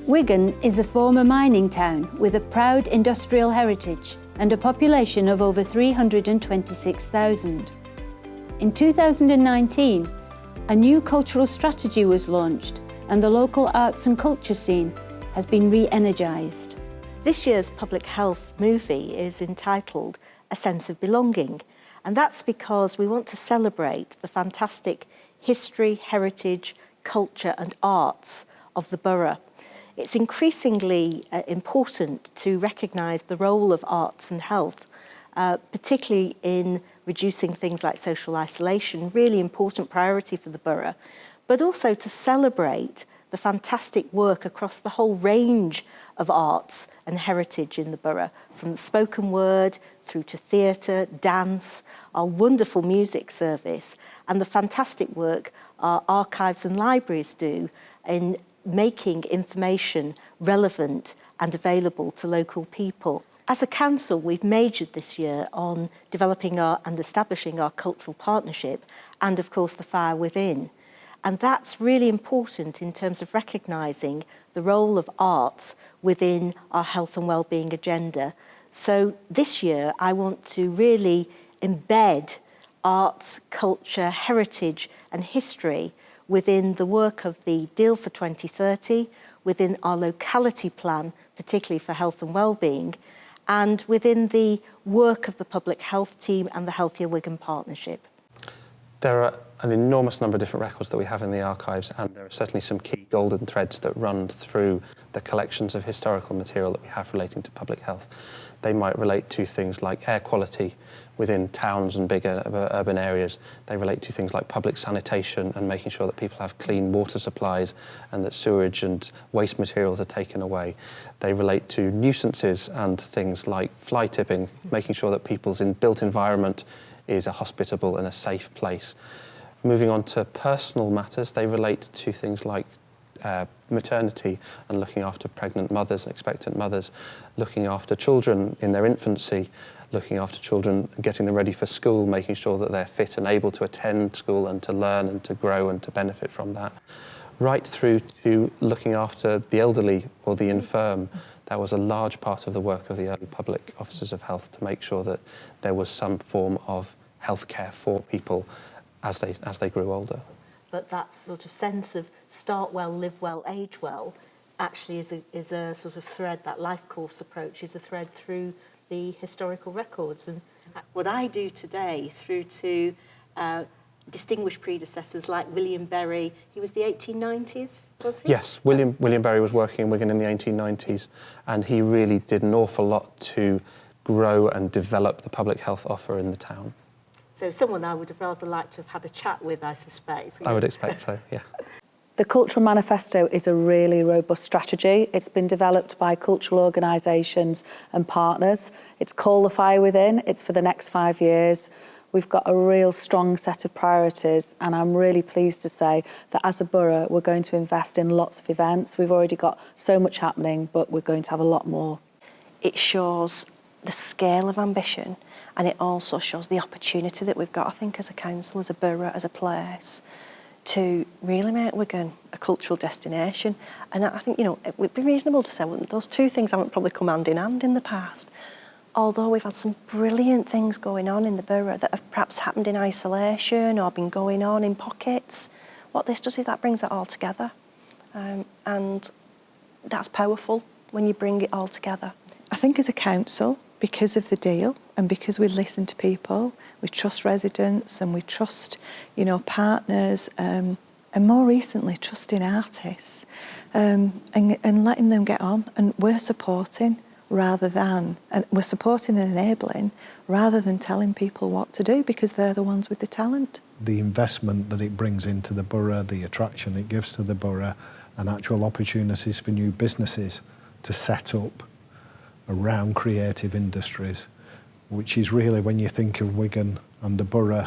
Wigan is a former mining town with a proud industrial heritage and a population of over 326,000. In 2019, a new cultural strategy was launched and the local arts and culture scene has been re-energised. This year's public health movie is entitled A Sense of Belonging, and that's because we want to celebrate the fantastic history, heritage, culture and arts of the borough. It's increasingly important to recognise the role of arts and health, particularly in reducing things like social isolation, really important priority for the borough, but also to celebrate the fantastic work across the whole range of arts and heritage in the borough, from the spoken word through to theatre, dance, our wonderful music service, and the fantastic work our archives and libraries do in making information relevant and available to local people. As a council, we've majored this year on developing and establishing our cultural partnership and, of course, the Fire Within. And that's really important in terms of recognising the role of arts within our health and wellbeing agenda. So this year, I want to really embed arts, culture, heritage and history within the work of the Deal for 2030, within our locality plan, particularly for health and wellbeing, and within the work of the public health team and the Healthier Wigan Partnership. There are an enormous number of different records that we have in the archives, and there are certainly some key golden threads that run through the collections of historical material that we have relating to public health. They might relate to things like air quality within towns and bigger urban areas. They relate to things like public sanitation and making sure that people have clean water supplies and that sewage and waste materials are taken away. They relate to nuisances and things like fly tipping, making sure that people's built environment is a hospitable and a safe place. Moving on to personal matters, they relate to things like maternity and looking after pregnant mothers and expectant mothers, looking after children in their infancy, looking after children, getting them ready for school, making sure that they're fit and able to attend school and to learn and to grow and to benefit from that. Right through to looking after the elderly or the infirm. That was a large part of the work of the early public officers of health, to make sure that there was some form of healthcare for people as they grew older. But that sort of sense of start well, live well, age well, actually is a sort of thread. That life course approach is a thread through the historical records. And what I do today, through to distinguished predecessors like William Berry, he was the 1890s, was he? Yes, William Berry was working in Wigan in the 1890s, and he really did an awful lot to grow and develop the public health offer in the town. So someone I would have rather liked to have had a chat with, I suspect. I would expect so, yeah. The Cultural Manifesto is a really robust strategy. It's been developed by cultural organisations and partners. It's called The Fire Within. It's for the next 5 years. We've got a real strong set of priorities, and I'm really pleased to say that as a borough, we're going to invest in lots of events. We've already got so much happening, but we're going to have a lot more. It shows the scale of ambition, and it also shows the opportunity that we've got, I think, as a council, as a borough, as a place, to really make Wigan a cultural destination. And I think, it would be reasonable to say, well, those two things haven't probably come hand in hand in the past. Although we've had some brilliant things going on in the borough that have perhaps happened in isolation or been going on in pockets, what this does is that brings it all together. And that's powerful when you bring it all together. I think as a council, because of the deal and because we listen to people, we trust residents and we trust, partners, and more recently trusting artists, and letting them get on. And we're supporting and enabling rather than telling people what to do, because they're the ones with the talent. The investment that it brings into the borough, the attraction it gives to the borough, and actual opportunities for new businesses to set up around creative industries, which is really, when you think of Wigan and the borough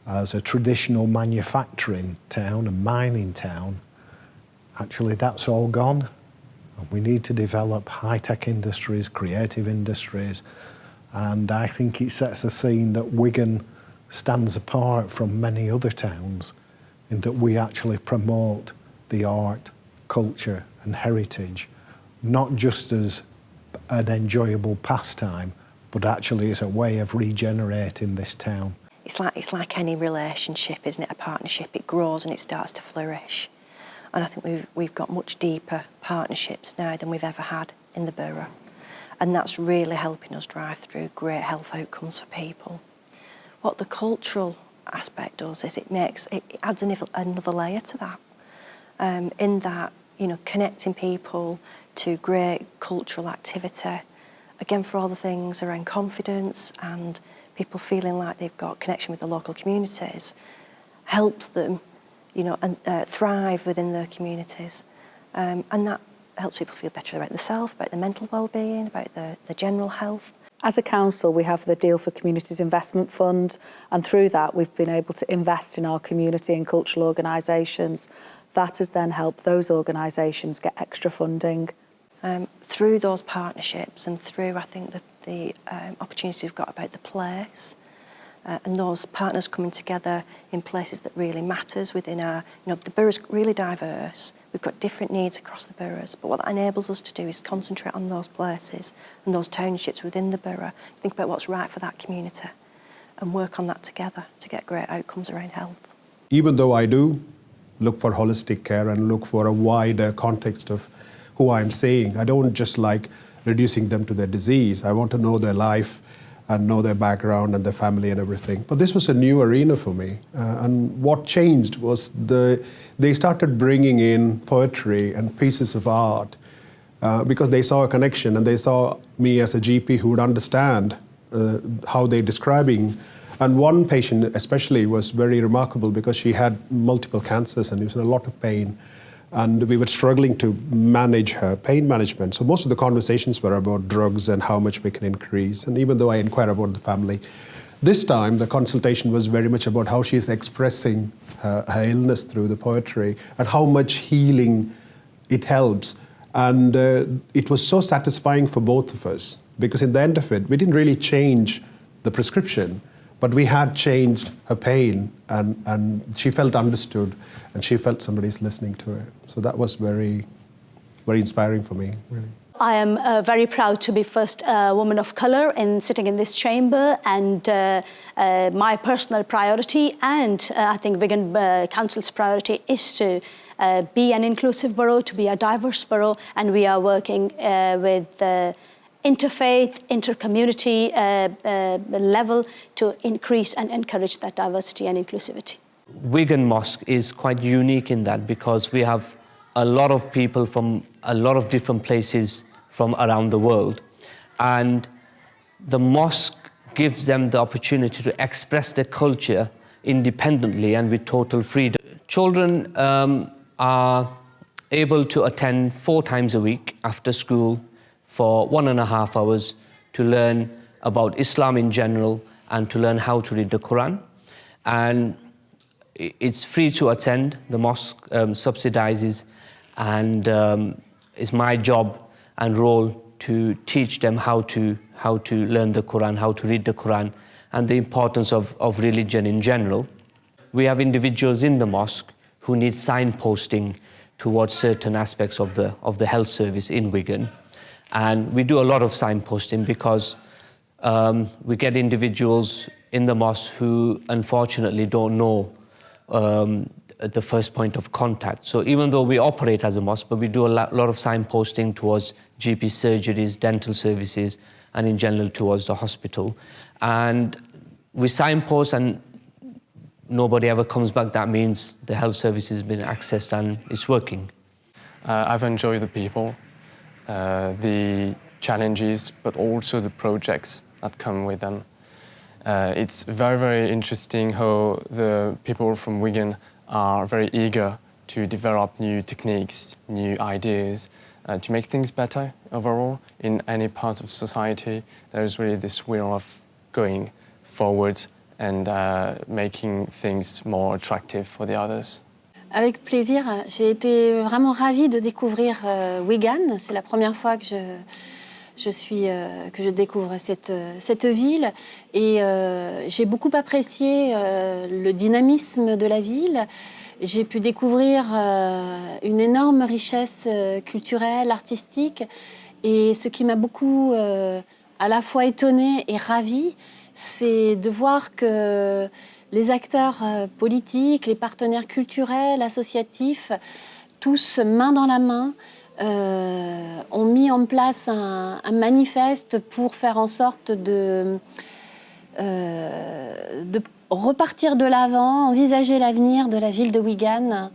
as a traditional manufacturing town and mining town, actually that's all gone. We need to develop high-tech industries, creative industries, and I think it sets the scene that Wigan stands apart from many other towns in that we actually promote the art, culture and heritage not just as an enjoyable pastime, but actually as a way of regenerating this town. It's like any relationship, isn't it? A partnership, it grows and it starts to flourish. And I think we've got much deeper partnerships now than we've ever had in the borough. And that's really helping us drive through great health outcomes for people. What the cultural aspect does is it adds another layer to that. In that, you know, connecting people to great cultural activity, again for all the things around confidence and people feeling like they've got connection with the local communities, helps them, you know, and thrive within their communities. And that helps people feel better about themselves, about their mental well-being, about their general health. As a council, we have the Deal for Communities Investment Fund, and through that we've been able to invest in our community and cultural organisations. That has then helped those organisations get extra funding. Through those partnerships and through, I think, the opportunities we've got about the place, and those partners coming together in places that really matters within our, you know, the borough's really diverse. We've got different needs across the boroughs, but what that enables us to do is concentrate on those places and those townships within the borough, think about what's right for that community and work on that together to get great outcomes around health. Even though I do look for holistic care and look for a wider context of who I'm seeing, I don't just like reducing them to their disease. I want to know their life and know their background and their family and everything. But this was a new arena for me. And what changed was they started bringing in poetry and pieces of art because they saw a connection and they saw me as a GP who would understand how they're describing. And one patient especially was very remarkable because she had multiple cancers and she was in a lot of pain. And we were struggling to manage her pain management. So most of the conversations were about drugs and how much we can increase. And even though I inquire about the family, this time the consultation was very much about how she's expressing her illness through the poetry and how much healing it helps. And it was so satisfying for both of us because in the end of it, we didn't really change the prescription, but we had changed her pain and she felt understood and she felt somebody's listening to her. So that was very, very inspiring for me, really. I am very proud to be first woman of colour sitting in this chamber, and my personal priority and I think Wigan Council's priority is to be an inclusive borough, to be a diverse borough, and we are working with interfaith, inter-community level to increase and encourage that diversity and inclusivity. Wigan Mosque is quite unique in that because we have a lot of people from a lot of different places from around the world. And the mosque gives them the opportunity to express their culture independently and with total freedom. Children are able to attend 4 times a week after school for 1.5 hours to learn about Islam in general and to learn how to read the Quran. And it's free to attend. The mosque subsidizes, and it's my job and role to teach them how to learn the Quran, how to read the Quran, and the importance of religion in general. We have individuals in the mosque who need signposting towards certain aspects of the health service in Wigan. And we do a lot of signposting because we get individuals in the mosque who unfortunately don't know the first point of contact. So even though we operate as a mosque, but we do a lot of signposting towards GP surgeries, dental services, and in general towards the hospital. And we signpost and nobody ever comes back. That means the health service has been accessed and it's working. I've enjoyed the people, the challenges, but also the projects that come with them. It's very, very interesting how the people from Wigan are very eager to develop new techniques, new ideas, to make things better overall in any part of society. There's really this will of going forward and making things more attractive for the others. Avec plaisir. J'ai été vraiment ravie de découvrir Wigan. C'est la première fois que je découvre cette ville, et j'ai beaucoup apprécié le dynamisme de la ville, J'ai pu découvrir une énorme richesse culturelle, artistique. Et ce qui m'a beaucoup à la fois étonnée et ravie, c'est de voir que les acteurs politiques, les partenaires culturels, associatifs, tous main dans la main, ont mis en place un manifeste pour faire en sorte de repartir de l'avant, envisager l'avenir de la ville de Wigan,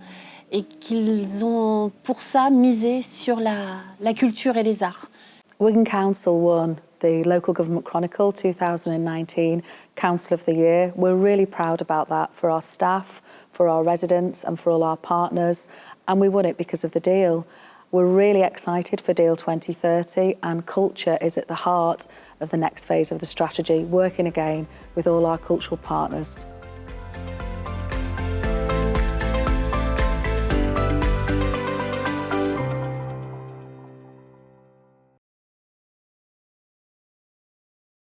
et qu'ils ont pour ça misé sur la culture et les arts. Wigan Council won the Local Government Chronicle 2019 Council of the Year. We're really proud about that for our staff, for our residents and for all our partners, and we won it because of the deal. We're really excited for Deal 2030, and culture is at the heart of the next phase of the strategy, working again with all our cultural partners.